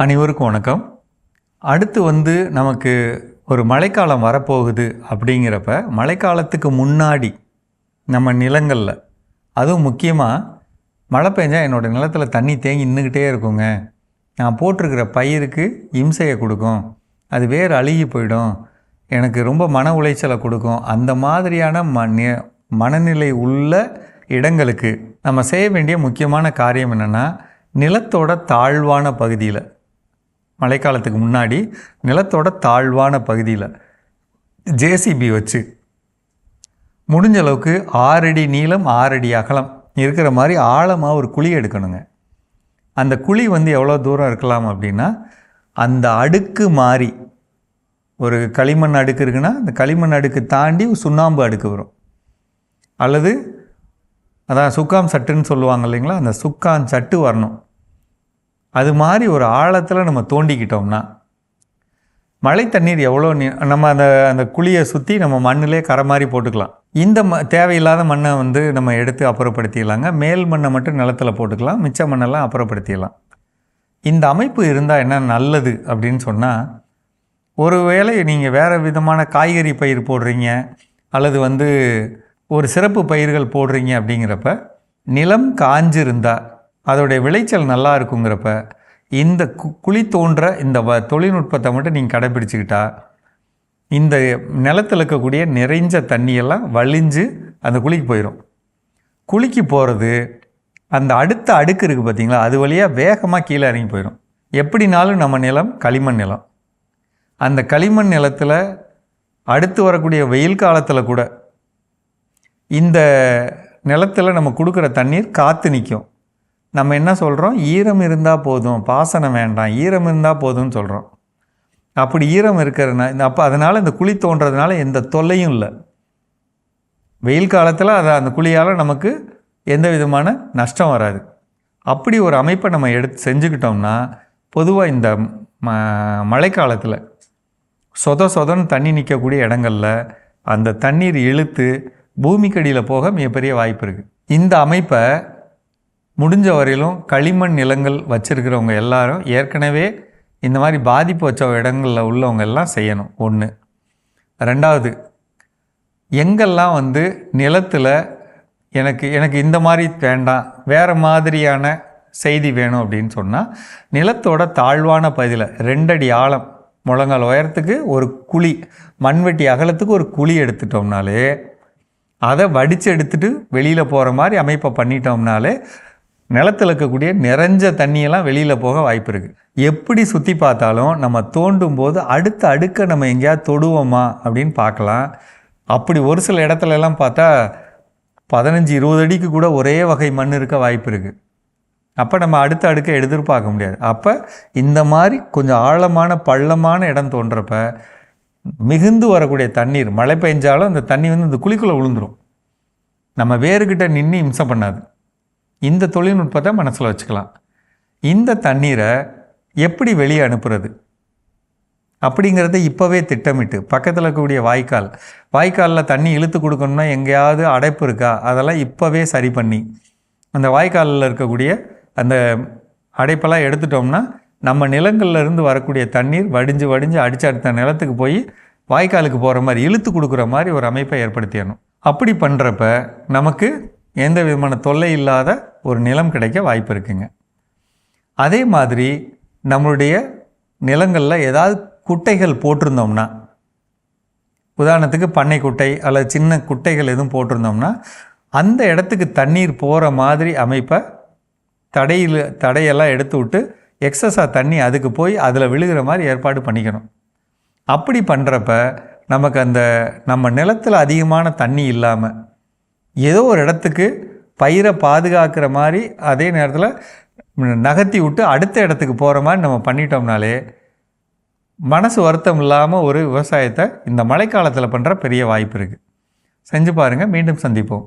அனைவருக்கும் வணக்கம். அடுத்து நமக்கு ஒரு மழைக்காலம் வரப்போகுது அப்படிங்கிறப்ப, மழைக்காலத்துக்கு முன்னாடி நம்ம நிலங்களில், அதுவும் முக்கியமாக மழை பெஞ்சா என்னோடய நிலத்தில் தண்ணி தேங்கி நின்றுக்கிட்டே இருக்குங்க. நான் போட்டிருக்கிற பயிருக்கு இம்சையை கொடுக்கும், அது வேர் அழுகி போயிடும், எனக்கு ரொம்ப மன உளைச்சலை கொடுக்கும். அந்த மாதிரியான மனநிலை உள்ள இடங்களுக்கு நம்ம செய்ய வேண்டிய முக்கியமான காரியம் என்னென்னா, நிலத்தோட தாழ்வான பகுதியில், மழைக்காலத்துக்கு முன்னாடி நிலத்தோட தாழ்வான பகுதியில் ஜேசிபி வச்சு முடிஞ்ச அளவுக்கு 6 அடி நீளம் 6 அடி அகலம் இருக்கிற மாதிரி ஆழமாக ஒரு குழி எடுக்கணுங்க. அந்த குழி எவ்வளோ தூரம் இருக்கலாம் அப்படின்னா, அந்த அடுக்கு மாறி ஒரு களிமண் அடுக்கு இருக்குன்னா அந்த களிமண் அடுக்கு தாண்டி சுண்ணாம்பு அடுக்கு வரும், அல்லது அதான் சுக்கான் சட்டுன்னு சொல்லுவாங்க இல்லைங்களா, அந்த சுக்கான் சட்டு வரணும். அது மாதிரி ஒரு ஆழத்தில் நம்ம தோண்டிக்கிட்டோம்னா மழை தண்ணீர் எவ்வளோ நம்ம அந்த குழியை சுற்றி நம்ம மண்ணிலே கரை மாதிரி போட்டுக்கலாம். இந்த தேவையில்லாத மண்ணை நம்ம எடுத்து அப்புறப்படுத்திடலாங்க. மேல் மண்ணை மட்டும் நிலத்தில் போட்டுக்கலாம், மிச்ச மண்ணெல்லாம் அப்புறப்படுத்திடலாம். இந்த அமைப்பு இருந்தால் என்ன நல்லது அப்படின்னு சொன்னால், ஒருவேளை நீங்கள் வேறு விதமான காய்கறி பயிர் போடுறீங்க, அல்லது ஒரு சிறப்பு பயிர்கள் போடுறீங்க அப்படிங்கிறப்ப, நிலம் காஞ்சிருந்தால் அதோடைய விளைச்சல் நல்லா இருக்குங்கிறப்ப இந்த குழி தோன்ற இந்த தொழில்நுட்பத்தை மட்டும் நீங்கள் கடைப்பிடிச்சிக்கிட்டா, இந்த நிலத்தில் இருக்கக்கூடிய நிறைஞ்ச தண்ணியெல்லாம் வழிஞ்சு அந்த குழிக்கு போயிடும். குழிக்கு போகிறது அந்த அடுத்த அடுக்கு இருக்குது பார்த்திங்களா, அது வழியாக வேகமாக கீழே இறங்கி போயிடும். எப்படினாலும் நம்ம நிலம் களிமண் நிலம். அந்த களிமண் நிலத்தில் அடுத்து வரக்கூடிய வெயில் காலத்தில் கூட இந்த நிலத்தில் நம்ம கொடுக்குற தண்ணீர் காற்று நிற்கும். நம்ம என்ன சொல்கிறோம், ஈரம் இருந்தால் போதும், பாசனம் வேண்டாம், ஈரம் இருந்தால் போதும்னு சொல்கிறோம். அப்படி ஈரம் இருக்கிறதுனால அதனால் இந்த குழி தோன்றதுனால எந்த தொல்லையும் இல்லை. வெயில் காலத்தில் அந்த குழியால் நமக்கு எந்த விதமான நஷ்டம் வராது. அப்படி ஒரு அமைப்பை நம்ம எடுத்து செஞ்சுக்கிட்டோம்னா, பொதுவாக இந்த மழைக்காலத்தில் சொதன்னு தண்ணி நிற்கக்கூடிய இடங்களில் அந்த தண்ணீர் இழுத்து பூமிக்கடியில் போக மிகப்பெரிய வாய்ப்பு இருக்குது. இந்த அமைப்பை முடிஞ்ச வரையிலும் களிமண் நிலங்கள் வச்சுருக்கிறவங்க எல்லாரும் ஏற்கனவே இந்த மாதிரி பாதிப்பு வச்ச இடங்களில் உள்ளவங்க எல்லாம் செய்யணும். 1. 2வது, எங்கெல்லாம் நிலத்தில் எனக்கு இந்த மாதிரி வேண்டாம், வேறு மாதிரியான செய்தி வேணும் அப்படின்னு சொன்னால், நிலத்தோட தாழ்வான பகுதியில் 2 அடி ஆழம், முழங்கால் உயரத்துக்கு ஒரு குழி, மண்வெட்டி அகலத்துக்கு ஒரு குழி எடுத்துட்டோம்னாலே, அதை வடித்து எடுத்துகிட்டு வெளியில் போகிற மாதிரி அமைப்பை பண்ணிட்டோம்னாலே நிலத்தில் இருக்கக்கூடிய நிறைஞ்ச தண்ணியெல்லாம் வெளியில் போக வாய்ப்பு இருக்குது. எப்படி சுற்றி பார்த்தாலும் நம்ம தோண்டும் போது அடுத்த அடுக்கை நம்ம எங்கேயாவது தொடுவோமா அப்படின்னு பார்க்கலாம். அப்படி ஒரு சில இடத்துலலாம் பார்த்தா 15-20 அடிக்கு கூட ஒரே வகை மண் இருக்க வாய்ப்பு இருக்குது. அப்போ நம்ம அடுத்த அடுக்கை எதிர்பார்க்க முடியாது. அப்போ இந்த மாதிரி கொஞ்சம் ஆழமான பள்ளமான இடம் தோன்றப்ப மிகுந்து வரக்கூடிய தண்ணீர், மழை பெஞ்சாலும் அந்த தண்ணி இந்த குழிக்குள்ளே விழுந்துடும், நம்ம வேறுகிட்ட நின்று இம்சம் பண்ணாது. இந்த தொழில்நுட்பத்தை மனசில் வச்சுக்கலாம். இந்த தண்ணீரை எப்படி வெளியே அனுப்புறது அப்படிங்கிறத இப்போவே திட்டமிட்டு, பக்கத்தில் இருக்கக்கூடிய வாய்க்காலில் தண்ணி இழுத்து கொடுக்கணும்னா எங்கேயாவது அடைப்பு இருக்கா, அதெல்லாம் இப்போவே சரி பண்ணி அந்த வாய்க்காலில் இருக்கக்கூடிய அந்த அடைப்பெல்லாம் எடுத்துட்டோம்னா நம்ம நிலங்களில் இருந்து வரக்கூடிய தண்ணீர் வடிஞ்சு அடித்து அடுத்த நிலத்துக்கு போய் வாய்க்காலுக்கு போகிற மாதிரி இழுத்து கொடுக்குற மாதிரி ஒரு அமைப்பை ஏற்படுத்திடணும். அப்படி பண்ணுறப்ப நமக்கு எந்த விதமான தொல்லை இல்லாத ஒரு நிலம் கிடைக்க வாய்ப்பு இருக்குங்க. அதே மாதிரி நம்மளுடைய நிலங்களில் ஏதாவது குட்டைகள் போட்டிருந்தோம்னா, உதாரணத்துக்கு பண்ணை குட்டை அல்லது சின்ன குட்டைகள் எதுவும் போட்டிருந்தோம்னா, அந்த இடத்துக்கு தண்ணீர் போகிற மாதிரி அமைப்பை தடையெல்லாம் எடுத்து விட்டு எக்ஸஸாக தண்ணி அதுக்கு போய் அதில் விழுகிற மாதிரி ஏற்பாடு பண்ணிக்கணும். அப்படி பண்ணுறப்ப நமக்கு நம்ம நிலத்தில் அதிகமான தண்ணி இல்லாமல் ஏதோ ஒரு இடத்துக்கு பயிரை பாதுகாக்கிற மாதிரி, அதே நேரத்தில் நகர்த்தி விட்டு அடுத்த இடத்துக்கு போகிற மாதிரி நம்ம பண்ணிட்டோம்னாலே மனசு வருத்தம் இல்லாமல் ஒரு விவசாயத்தை இந்த மழைக்காலத்தில் பண்ணுற பெரிய வாய்ப்பு இருக்குது. செஞ்சு பாருங்கள். மீண்டும் சந்திப்போம்.